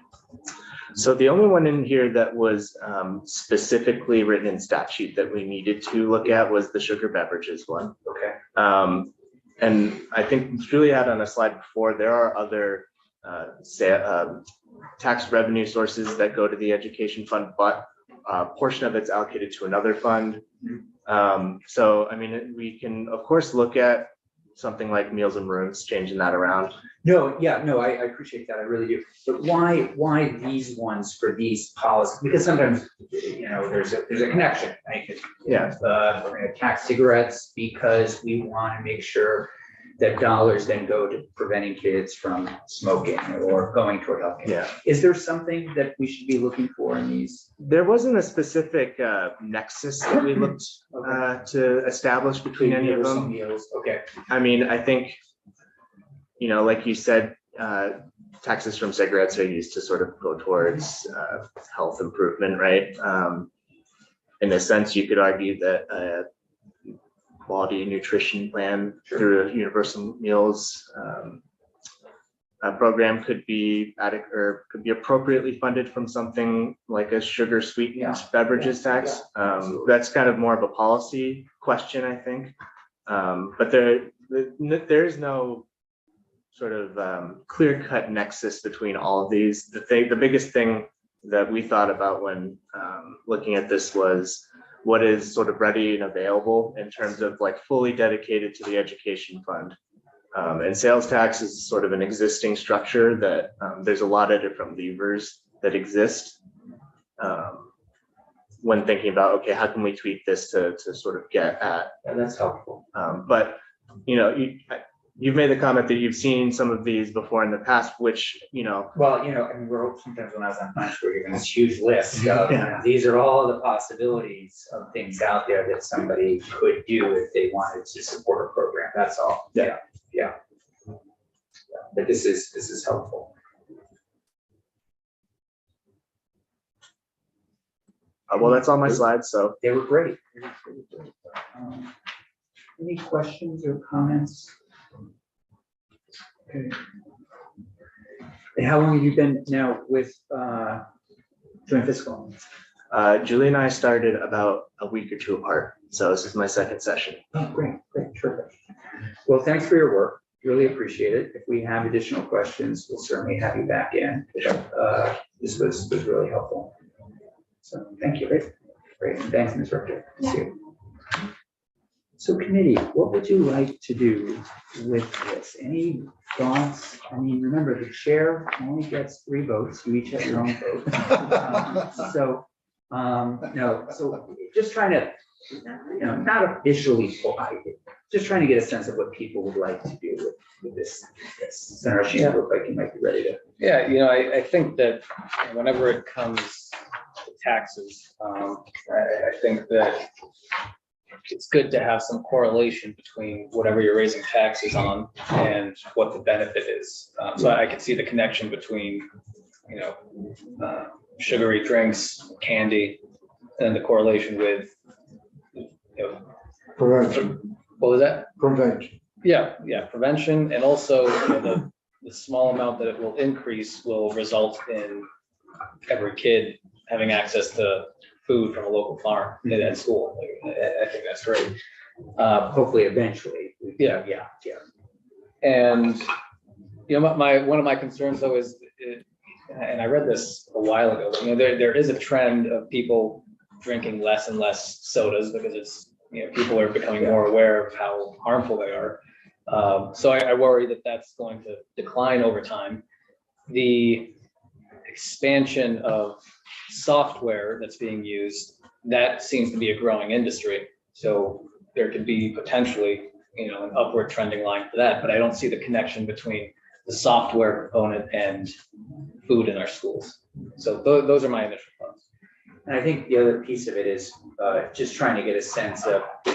[SPEAKER 2] So the only one in here that was specifically written in statute that we needed to look at was the sugar beverages one.
[SPEAKER 1] Okay.
[SPEAKER 2] And I think Julia had on a slide before, there are other tax revenue sources that go to the education fund, but a portion of it's allocated to another fund. So, we can of course look at something like Meals and Rooms, changing that around.
[SPEAKER 1] No, yeah, no, I appreciate that, I really do. But why these ones for these policies? Because sometimes, there's a connection, right?
[SPEAKER 2] Yeah.
[SPEAKER 1] We're gonna tax cigarettes because we want to make sure that dollars then go to preventing kids from smoking or going toward healthcare.
[SPEAKER 2] Yeah.
[SPEAKER 1] Is there something that we should be looking for in these?
[SPEAKER 2] There wasn't a specific nexus that we looked to establish between any of
[SPEAKER 1] Universal
[SPEAKER 2] them.
[SPEAKER 1] meals, okay.
[SPEAKER 2] I mean, I think, like you said, taxes from cigarettes are used to sort of go towards health improvement, right? In a sense, you could argue that quality nutrition plan through universal meals program could be adequate or could be appropriately funded from something like a sugar sweetened beverages tax. That's kind of more of a policy question, I think. But there's no sort of clear-cut nexus between all of these. The biggest thing that we thought about when looking at this was what is sort of ready and available in terms of like fully dedicated to the education fund. And sales tax is sort of an existing structure that there's a lot of different levers that exist when thinking about, okay, how can we tweak this to sort of get at.
[SPEAKER 1] Yeah, that's helpful.
[SPEAKER 2] But you've made the comment that you've seen some of these before in the past, which,
[SPEAKER 1] Well, I mean, sometimes when I was on finance, we're given this huge list of,
[SPEAKER 2] Yeah.
[SPEAKER 1] these are all the possibilities of things out there that somebody could do if they wanted to support a program, that's all.
[SPEAKER 2] Yeah.
[SPEAKER 1] Yeah. But this is helpful.
[SPEAKER 2] well, that's all my slides. So
[SPEAKER 1] They were great. Any questions or comments? Okay. And how long have you been now with joint fiscal?
[SPEAKER 2] Julie and I started about a week or two apart. So this is my second session.
[SPEAKER 1] Oh, great, terrific. Well, thanks for your work. Really appreciate it. If we have additional questions, we'll certainly have you back in. This was really helpful. So thank you. Great. Thanks, Ms. Rector. See you. So committee, what would you like to do with this? Any thoughts? I mean, remember the chair only gets 3 votes. You each have your own vote. So just trying to, not officially, just trying to get a sense of what people would like to do with this. Senator Sheen, look like you might be ready to.
[SPEAKER 5] Yeah, I think that whenever it comes to taxes, I think that it's good to have some correlation between whatever you're raising taxes on and what the benefit is. So I can see the connection between, sugary drinks, candy, and the correlation with,
[SPEAKER 6] Prevention,
[SPEAKER 5] what was that?
[SPEAKER 6] prevention.
[SPEAKER 5] Yeah, prevention, and also the small amount that it will increase will result in every kid having access to food from a local farm at school. I think that's great.
[SPEAKER 1] Hopefully, eventually.
[SPEAKER 5] Yeah. And one of my concerns though is, and I read this a while ago, there is a trend of people drinking less and less sodas because it's people are becoming more aware of how harmful they are. So I worry that that's going to decline over time. The expansion of software that's being used, that seems to be a growing industry. So there could be potentially, an upward trending line for that, but I don't see the connection between the software component and food in our schools. So those are my initial thoughts.
[SPEAKER 1] And I think the other piece of it is just trying to get a sense of, do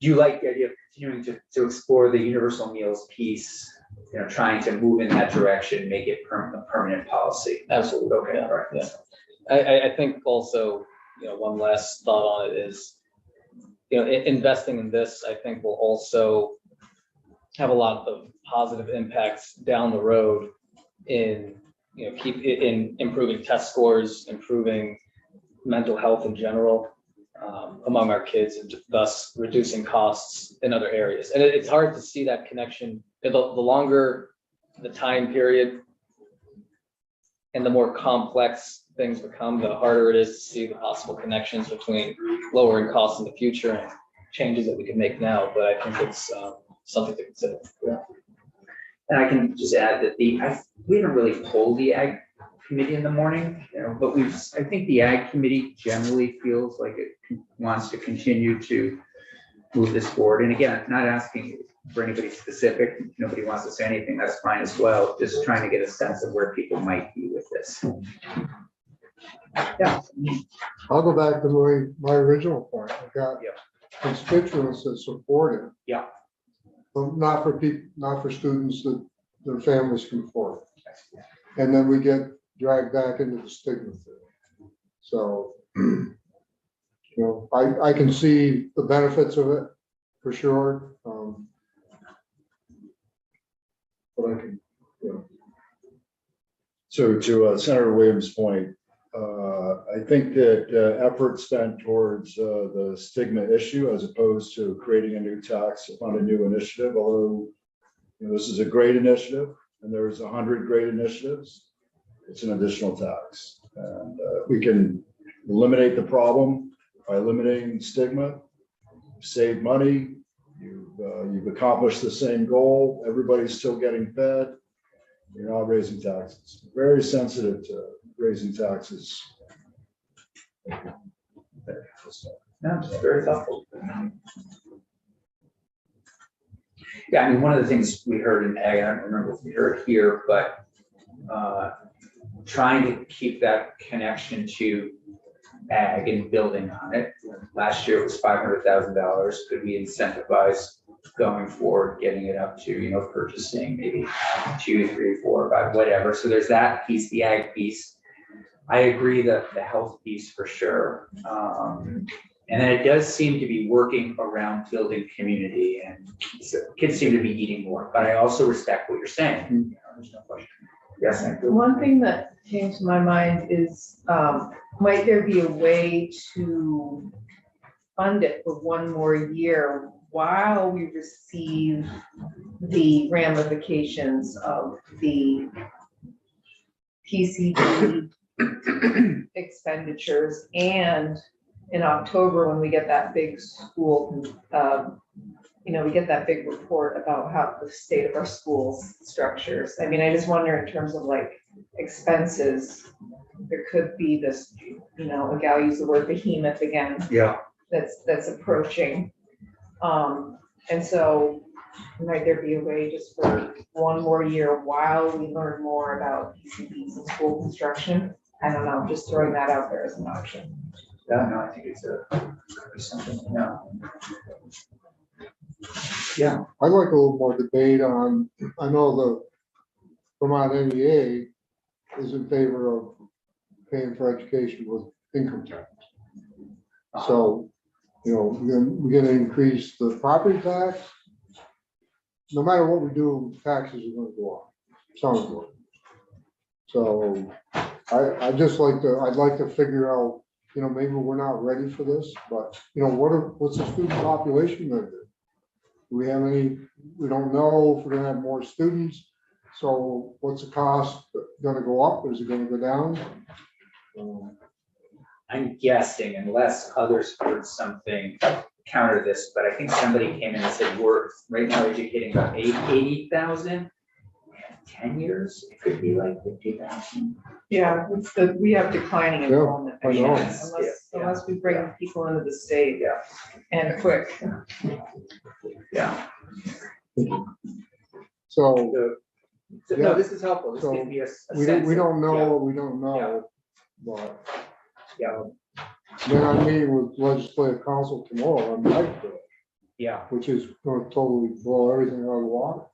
[SPEAKER 1] you like the idea of continuing to explore the universal meals piece, trying to move in that direction, make it a permanent policy?
[SPEAKER 5] Absolutely.
[SPEAKER 1] Okay, all right.
[SPEAKER 5] Yeah. I think also, one last thought on it is, investing in this, I think will also have a lot of positive impacts down the road in, in improving test scores, improving mental health in general among our kids, and thus reducing costs in other areas. And it's hard to see that connection. The longer the time period and the more complex things become, the harder it is to see the possible connections between lowering costs in the future and changes that we can make now. But I think something to consider.
[SPEAKER 1] And I can just add that we haven't really polled the ag committee in the morning, but I think the ag committee generally feels like it wants to continue to move this forward. And again, not asking for anybody specific, if nobody wants to say anything, that's fine as well. Just trying to get a sense of where people might be with this. Yeah.
[SPEAKER 6] I'll go back to my original point. I've got constituents that support it.
[SPEAKER 1] Yeah.
[SPEAKER 6] But not for people, not for students that their families can afford. And then we get dragged back into the stigma thing. So, I can see the benefits of it for sure. But I can,
[SPEAKER 4] So to Senator Williams' point, I think that effort spent towards the stigma issue as opposed to creating a new tax on a new initiative, although this is a great initiative and there's 100 great initiatives, it's an additional tax. And we can eliminate the problem by eliminating stigma, save money, you've accomplished the same goal, everybody's still getting fed, you're not raising taxes. Very sensitive to raising taxes.
[SPEAKER 1] No, it's very thoughtful. Yeah, I mean, one of the things we heard in ag, I don't remember if we heard here, but trying to keep that connection to ag and building on it. Last year it was $500,000. Could we incentivize going forward, getting it up to, purchasing maybe 2, 3, 4, 5, whatever. So there's that piece, the ag piece. I agree that the health piece for sure. And then it does seem to be working around building community, and kids seem to be eating more, but I also respect what you're saying. There's no question. Yes.
[SPEAKER 7] One thing that came to my mind is, might there be a way to fund it for one more year while we receive the ramifications of the PCD expenditures, and in October, when we get that big school, we get that big report about how the state of our schools structures. I mean, I just wonder in terms of like expenses, there could be this, a gal used the word behemoth again.
[SPEAKER 1] Yeah.
[SPEAKER 7] That's approaching. And so might there be a way just for one more year while we learn more about PCBs and school construction? I don't know, just throwing that out there as an option.
[SPEAKER 1] Yeah, no, I think it's something, Yeah.
[SPEAKER 6] I'd like a little more debate on, I know the Vermont NEA is in favor of paying for education with income tax. So, we're going to increase the property tax. No matter what we do, taxes are going to go up. Sounds good. So I'd like to figure out, maybe we're not ready for this, but what's the student population going to do? Do we have any? We don't know if we're going to have more students. So what's the cost going to go up? Is it going to go down?
[SPEAKER 1] I'm guessing, unless others heard something counter this, but I think somebody came in and said we're right now educating about 80,000. 10 years, it could be like 50,000.
[SPEAKER 7] Yeah, we have declining enrollment.
[SPEAKER 6] I know.
[SPEAKER 7] Unless we bring people into the state.
[SPEAKER 1] Yeah.
[SPEAKER 7] And quick.
[SPEAKER 1] Yeah.
[SPEAKER 6] So
[SPEAKER 1] No, this is helpful. This gives me a sense
[SPEAKER 6] we don't know
[SPEAKER 1] of-
[SPEAKER 6] what we don't know, but
[SPEAKER 1] Yeah.
[SPEAKER 6] then I'm meeting with legislative council tomorrow on Mike,
[SPEAKER 1] Yeah.
[SPEAKER 6] which is going to totally blow everything out of the water.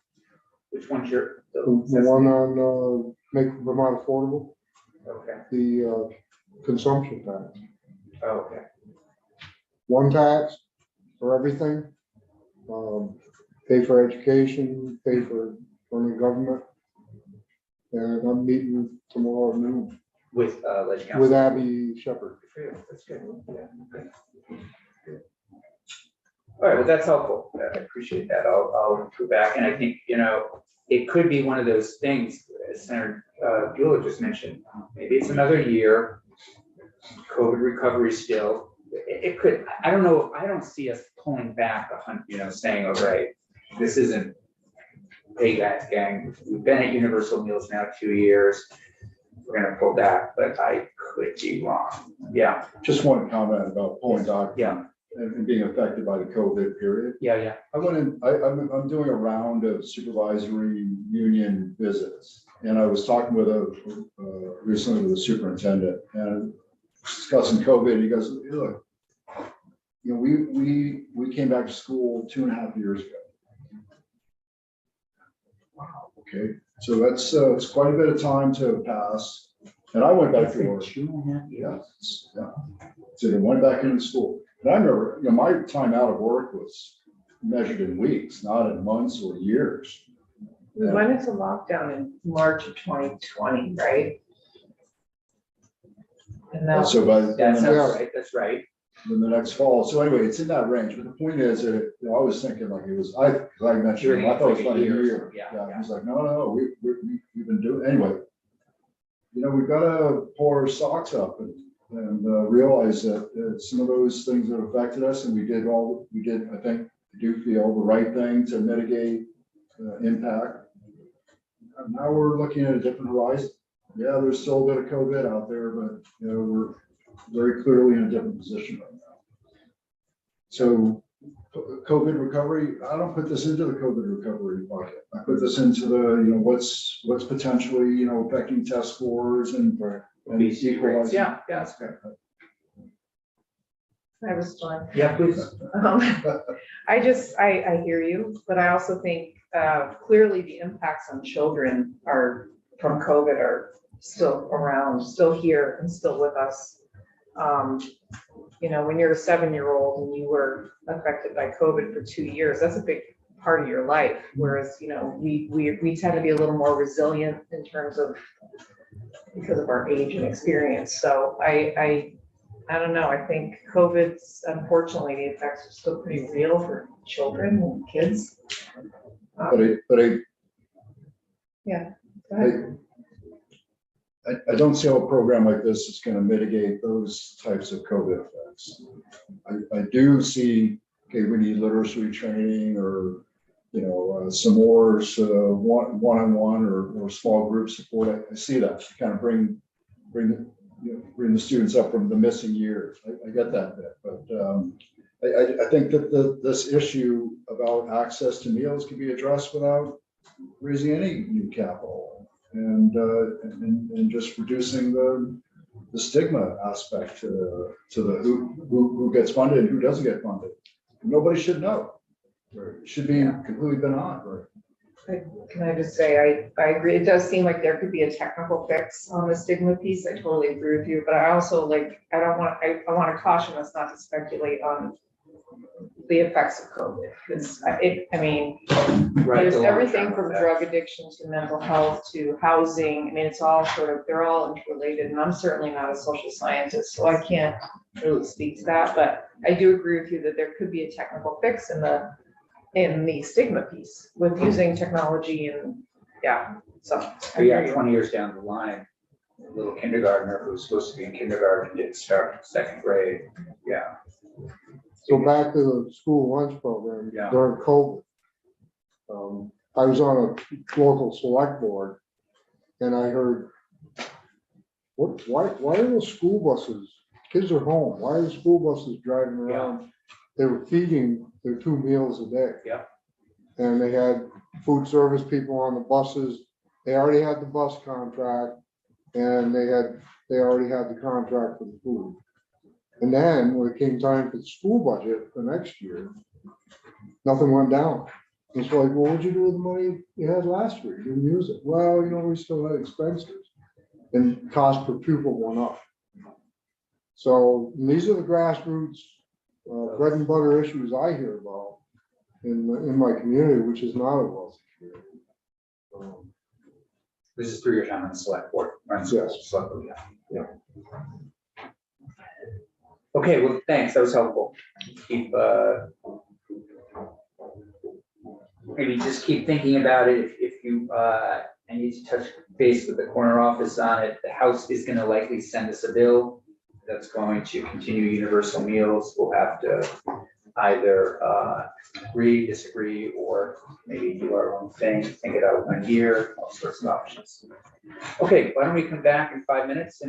[SPEAKER 1] Which one's your?
[SPEAKER 6] The one on make Vermont affordable,
[SPEAKER 1] Okay.
[SPEAKER 6] the consumption tax.
[SPEAKER 1] Okay.
[SPEAKER 6] One tax for everything. Pay for education, pay for running government. And I'm meeting tomorrow noon
[SPEAKER 1] With legislation.
[SPEAKER 6] with Abby Shepherd.
[SPEAKER 1] That's good. Yeah. Good. All right, well, that's helpful. I appreciate that. I'll go back, and I think, it could be one of those things, as Senator Bueller just mentioned. Maybe it's another year, COVID recovery still. It could, I don't know, I don't see us pulling back saying, all right, this isn't, hey guys, gang, we've been at Universal Meals now 2 years. We're gonna pull back, but I could be wrong. Yeah,
[SPEAKER 4] Just one comment about pulling back.
[SPEAKER 1] Yeah.
[SPEAKER 4] And being affected by the COVID period.
[SPEAKER 1] yeah.
[SPEAKER 4] I went in, I'm doing a round of supervisory union visits. And I was talking with recently with the superintendent and discussing COVID. He goes, look, you know, we came back to school 2.5 years ago. Wow, okay. So that's, it's quite a bit of time to pass. And I went back to work.
[SPEAKER 1] 2.5 years.
[SPEAKER 4] Yeah. So they went back into school. And I remember, you know, my time out of work was measured in weeks, not in months or years.
[SPEAKER 7] We went into lockdown in March of 2020, right? And that
[SPEAKER 4] So by
[SPEAKER 1] That
[SPEAKER 4] then
[SPEAKER 1] sounds right, that's right.
[SPEAKER 4] the next fall. So anyway, it's in that range. But the point is that, you know, I was thinking like it was, because I mentioned, I thought it was about a year.
[SPEAKER 1] Yeah.
[SPEAKER 4] He's like, no, we've been doing, anyway. You know, we've got to pull our socks up and realize that some of those things that affected us, and we did, I think, do feel the right thing to mitigate impact. And now we're looking at a different horizon. Yeah, there's still a bit of COVID out there, but you know, we're very clearly in a different position right now. So COVID recovery, I don't put this into the COVID recovery bucket. I put this into the, you know, what's potentially, you know, affecting test scores and equalizing.
[SPEAKER 1] Yeah, that's great.
[SPEAKER 7] that was fun.
[SPEAKER 1] Yeah, please.
[SPEAKER 7] I hear you, but I also think clearly the impacts on children are from COVID are still around, still here and still with us. You know, when you're a 7-year-old and you were affected by COVID for 2 years, that's a big part of your life. Whereas, you know, we tend to be a little more resilient in terms of because of our age and experience. So I don't know. I think COVID's, unfortunately, the effects are still pretty real for children and kids. Yeah. Go ahead.
[SPEAKER 4] I don't see how a program like this is going to mitigate those types of COVID effects. I do see, okay, we need literacy training or, you know, some more one-on-one or small group support. I see that to kind of bring the students up from the missing years. I get that bit, but I think that this issue about access to meals can be addressed without raising any new capital. And just reducing the stigma aspect to the who gets funded and who doesn't get funded. Nobody should know. It should be completely benign. Right?
[SPEAKER 7] Can I just say, I agree. It does seem like there could be a technical fix on the stigma piece. I totally agree with you, but I also I want to caution us not to speculate on the effects of COVID. Because there's everything from drug addiction to mental health to housing. I mean, it's all they're all interrelated, and I'm certainly not a social scientist, so I can't really speak to that, but I do agree with you that there could be a technical fix in the stigma piece with using technology and so. I hear you.
[SPEAKER 1] 20 years down the line, a little kindergartner who was supposed to be in kindergarten didn't start 2nd grade. Yeah.
[SPEAKER 6] So back to the school lunch program
[SPEAKER 1] Yeah.
[SPEAKER 6] during COVID. I was on a local select board and I heard, why are the school buses, kids are home, why are the school buses driving around? They were feeding their 2 meals a day.
[SPEAKER 1] Yeah.
[SPEAKER 6] And they had food service people on the buses. They already had the bus contract and they already had the contract for the food. And then when it came time for the school budget for next year, nothing went down. It's like, well, what'd you do with the money you had last year? You didn't use it. Well, you know, we still had expenses and cost per pupil went up. So these are the grassroots bread and butter issues I hear about in my community, which is not a wealthy community.
[SPEAKER 1] This is through your time on the select board. Right?
[SPEAKER 6] Yes.
[SPEAKER 1] Select board, yeah. Okay, well, thanks. That was helpful. Keep maybe just keep thinking about it. If you I need to touch base with the corner office on it. The House is going to likely send us a bill that's going to continue universal meals. We'll have to either agree, disagree, or maybe do our own thing, think it out one year, all sorts of options. Okay, why don't we come back in 5 minutes and